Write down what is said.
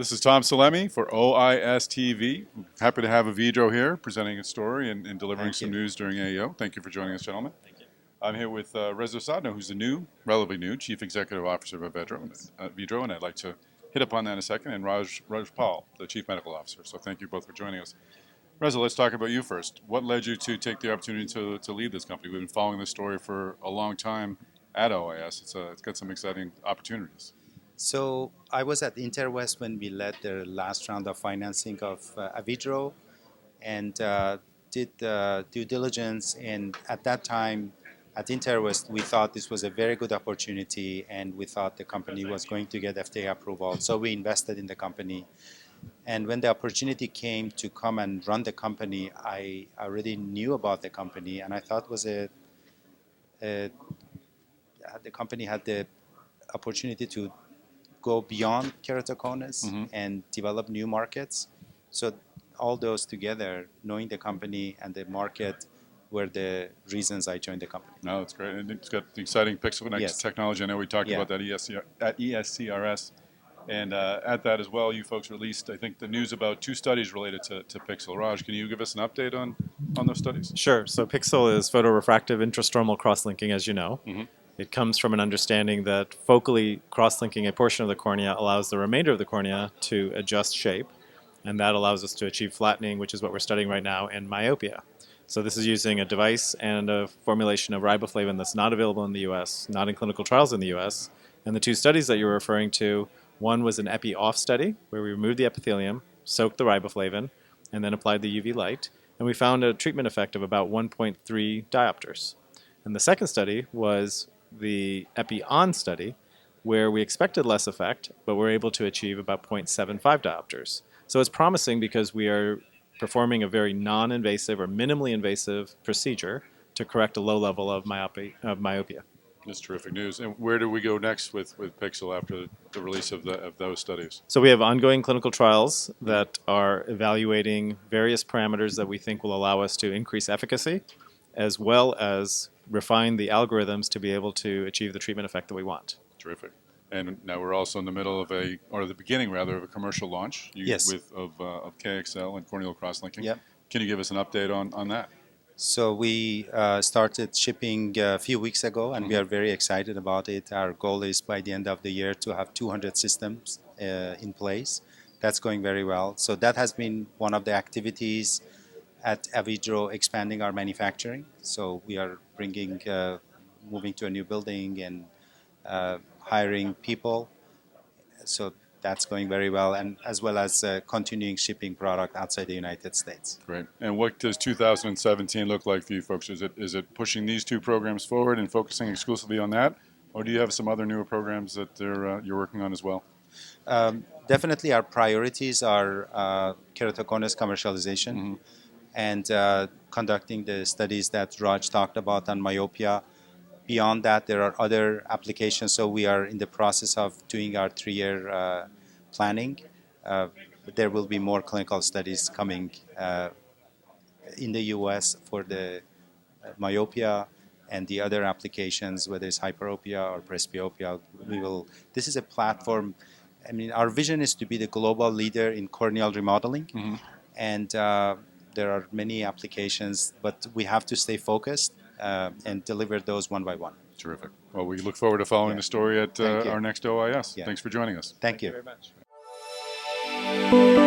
This is Tom Salemi for OIS-TV. Happy to have Avedro here presenting its story and delivering some news during AAO. Thank you for joining us, gentlemen. I'm here with Reza Zadno, who's the relatively new Chief Executive Officer of Avedro, and I'd like to hit upon that in a second, and Rajpal, the Chief Medical Officer. So thank you both for joining us. Reza, let's talk about you first. What led you to take the opportunity to lead this company? We've been following this story for a long time at OIS. It's got some exciting opportunities. So I was at Interwest when we led the last round of financing of Avedro and did due diligence. And at that time at Interwest, we thought this was a very good opportunity and we thought the company was going to get FDA approval. So we invested in the company. And when the opportunity came to come and run the company, I already knew about the company and I thought the company had the opportunity to go beyond keratoconus and develop new markets. So all those together, knowing the company and the market, were the reasons I joined the company. No, that's great. And it's got the exciting PIXL technology. I know we talked about that at ESCRS. And at that as well, you folks released, I think, the news about 2 studies related to PIXL. Raj, can you give us an update on those studies? Sure. So PIXL is photorefractive intrastromal cross-linking, as you know. It comes from an understanding that focally cross-linking a portion of the cornea allows the remainder of the cornea to adjust shape, and that allows us to achieve flattening, which is what we're studying right now, and myopia. So this is using a device and a formulation of riboflavin that's not available in the U.S., not in clinical trials in the U.S., and the 2 studies that you're referring to, one was an epi-off study, where we removed the epithelium, soaked the riboflavin, and then applied the UV light, and we found a treatment effect of about 1.3 diopters. And the second study was the epi-on study, where we expected less effect, but we're able to achieve about 0.75 diopters. So it's promising because we are performing a very non-invasive or minimally invasive procedure to correct a low level of myopia. That's terrific news. And where do we go next with PIXL after the release of those studies? So we have ongoing clinical trials that are evaluating various parameters that we think will allow us to increase efficacy, as well as refine the algorithms to be able to achieve the treatment effect that we want. Terrific. And now we're also in the middle of the beginning rather, of a commercial launch of PIXL and corneal cross-linking. Yep. Can you give us an update on that? So we started shipping a few weeks ago and we are very excited about it. Our goal is by the end of the year to have 200 systems in place. That's going very well. So that has been one of the activities at Avedro, expanding our manufacturing. So we are moving to a new building and hiring people. So that's going very well, and as well as continuing shipping product outside the United States. Great. And what does 2017 look like for you folks? Is it pushing these 2 programs forward and focusing exclusively on that, or do you have some other newer programs that you're working on as well? Definitely our priorities are keratoconus commercialization and conducting the studies that Raj talked about on myopia. Beyond that, there are other applications, so we are in the process of doing our 3-year planning. But there will be more clinical studies coming in the U.S. for the myopia and the other applications, whether it's hyperopia or presbyopia. This is a platform. I mean, our vision is to be the global leader in corneal remodeling, and there are many applications, but we have to stay focused and deliver those one by one. Terrific. Well, we look forward to following the story at our next OIS. Yeah. Thanks for joining us. Thank you. Thank you very much.